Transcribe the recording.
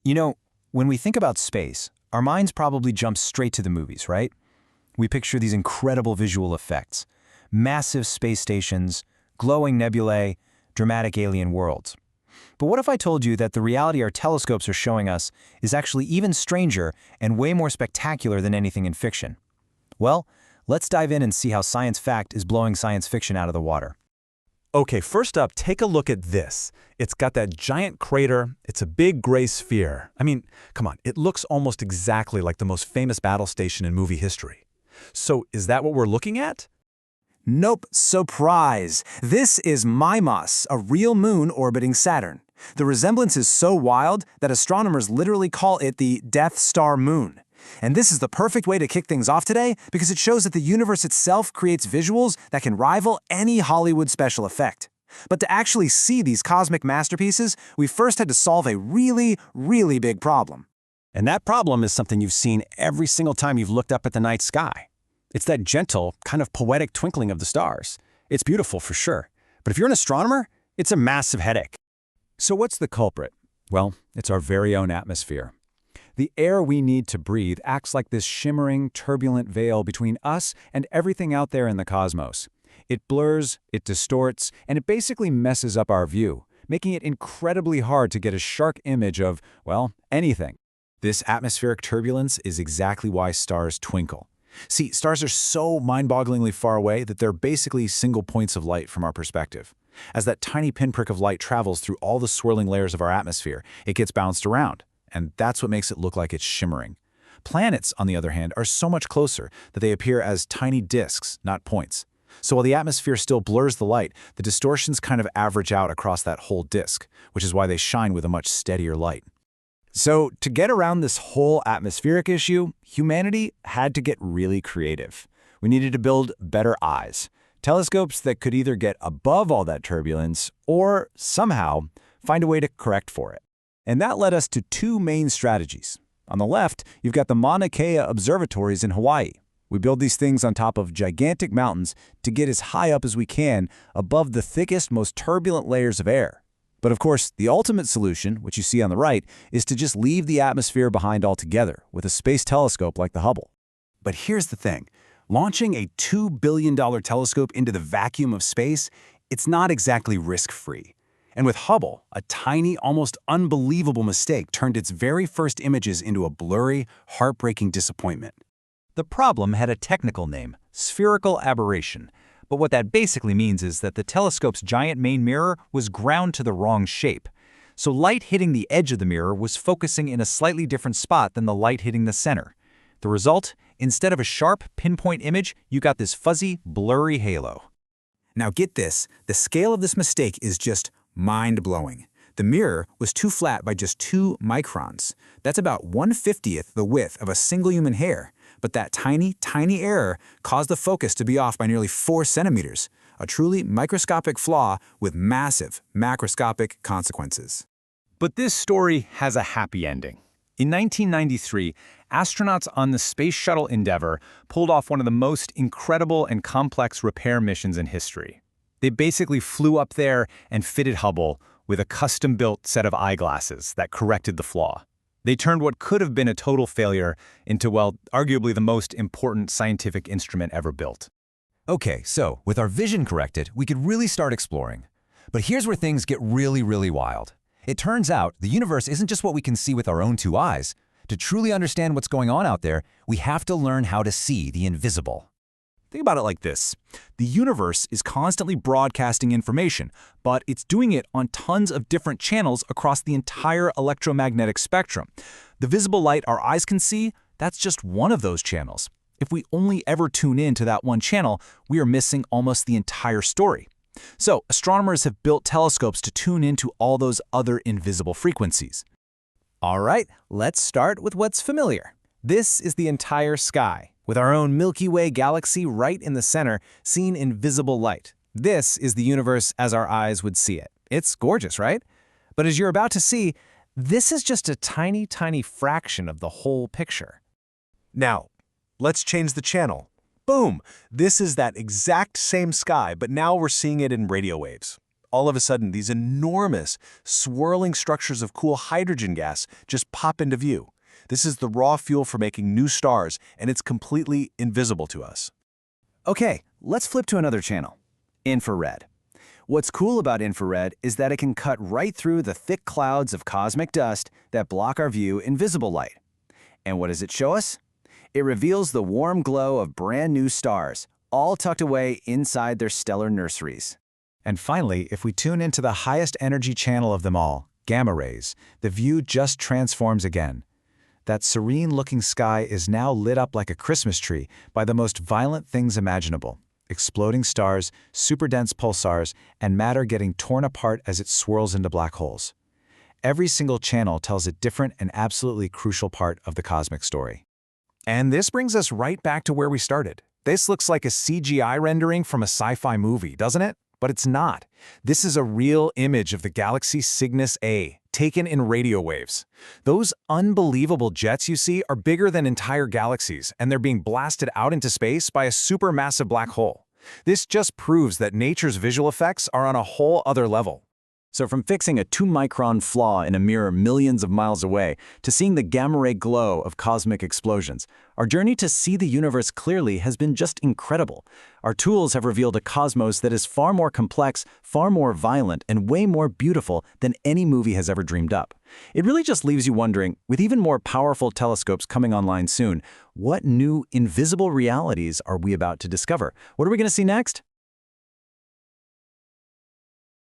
You know, when we think about space, our minds probably jump straight to the movies, right? We picture these incredible visual effects, massive space stations, glowing nebulae, dramatic alien worlds. But what if I told you that the reality our telescopes are showing us is actually even stranger and way more spectacular than anything in fiction? Well, let's dive in and see how science fact is blowing science fiction out of the water. Okay, first up, take a look at this. It's got that giant crater. It's a big gray sphere. I mean, come on, it looks almost exactly like the most famous battle station in movie history. So is that what we're looking at? Nope, surprise! This is Mimas, a real moon orbiting Saturn. The resemblance is so wild that astronomers literally call it the Death Star Moon. And this is the perfect way to kick things off today because it shows that the universe itself creates visuals that can rival any Hollywood special effect. But to actually see these cosmic masterpieces, we first had to solve a really, really big problem. And that problem is something you've seen every single time you've looked up at the night sky. It's that gentle, kind of poetic twinkling of the stars. It's beautiful for sure. But if you're an astronomer, it's a massive headache. So what's the culprit? Well, it's our very own atmosphere. The air we need to breathe acts like this shimmering, turbulent veil between us and everything out there in the cosmos. It blurs, it distorts, and it basically messes up our view, making it incredibly hard to get a sharp image of, well, anything. This atmospheric turbulence is exactly why stars twinkle. See, stars are so mind-bogglingly far away that they're basically single points of light from our perspective. As that tiny pinprick of light travels through all the swirling layers of our atmosphere, it gets bounced around, and that's what makes it look like it's shimmering. Planets, on the other hand, are so much closer that they appear as tiny disks, not points. So while the atmosphere still blurs the light, the distortions kind of average out across that whole disk, which is why they shine with a much steadier light. So, to get around this whole atmospheric issue, humanity had to get really creative. We needed to build better eyes, telescopes that could either get above all that turbulence or, somehow, find a way to correct for it. And that led us to two main strategies. On the left, you've got the Mauna Kea observatories in Hawaii. We build these things on top of gigantic mountains to get as high up as we can above the thickest, most turbulent layers of air. But of course, the ultimate solution, which you see on the right, is to just leave the atmosphere behind altogether with a space telescope like the Hubble. But here's the thing. Launching a $2 billion telescope into the vacuum of space, it's not exactly risk-free. And with Hubble, a tiny, almost unbelievable mistake turned its very first images into a blurry, heartbreaking disappointment. The problem had a technical name, spherical aberration. But what that basically means is that the telescope's giant main mirror was ground to the wrong shape. So light hitting the edge of the mirror was focusing in a slightly different spot than the light hitting the center. The result? Instead of a sharp, pinpoint image, you got this fuzzy, blurry halo. Now get this, the scale of this mistake is just mind-blowing. The mirror was too flat by just 2 microns. That's about 1/50th the width of a single human hair. But that tiny, tiny error caused the focus to be off by nearly 4 centimeters, a truly microscopic flaw with massive, macroscopic consequences. But this story has a happy ending. In 1993, astronauts on the Space Shuttle Endeavour pulled off one of the most incredible and complex repair missions in history. They basically flew up there and fitted Hubble with a custom-built set of eyeglasses that corrected the flaw. They turned what could have been a total failure into, well, arguably the most important scientific instrument ever built. Okay, so with our vision corrected, we could really start exploring. But here's where things get really, really wild. It turns out the universe isn't just what we can see with our own 2 eyes. To truly understand what's going on out there, we have to learn how to see the invisible. Think about it like this. The universe is constantly broadcasting information, but it's doing it on tons of different channels across the entire electromagnetic spectrum. The visible light our eyes can see, that's just one of those channels. If we only ever tune in to that one channel, we are missing almost the entire story. So, astronomers have built telescopes to tune into all those other invisible frequencies. All right, let's start with what's familiar. This is the entire sky, with our own Milky Way galaxy right in the center, seen in visible light. This is the universe as our eyes would see it. It's gorgeous, right? But as you're about to see, this is just a tiny, tiny fraction of the whole picture. Now, let's change the channel. Boom! This is that exact same sky, but now we're seeing it in radio waves. all of a sudden these enormous, swirling structures of cool hydrogen gas just pop into view. This is the raw fuel for making new stars, and it's completely invisible to us. Okay, let's flip to another channel. Infrared. What's cool about infrared is that it can cut right through the thick clouds of cosmic dust that block our view in visible light. And what does it show us? It reveals the warm glow of brand new stars, all tucked away inside their stellar nurseries. And finally, if we tune into the highest energy channel of them all, gamma rays, the view just transforms again. That serene-looking sky is now lit up like a Christmas tree by the most violent things imaginable: exploding stars, super-dense pulsars, and matter getting torn apart as it swirls into black holes. Every single channel tells a different and absolutely crucial part of the cosmic story. And this brings us right back to where we started. This looks like a CGI rendering from a sci-fi movie, doesn't it? But it's not. This is a real image of the galaxy Cygnus A, taken in radio waves. Those unbelievable jets you see are bigger than entire galaxies, and they're being blasted out into space by a supermassive black hole. This just proves that nature's visual effects are on a whole other level. So from fixing a 2-micron flaw in a mirror millions of miles away to seeing the gamma-ray glow of cosmic explosions, our journey to see the universe clearly has been just incredible. Our tools have revealed a cosmos that is far more complex, far more violent, and way more beautiful than any movie has ever dreamed up. It really just leaves you wondering, with even more powerful telescopes coming online soon, what new invisible realities are we about to discover? What are we going to see next?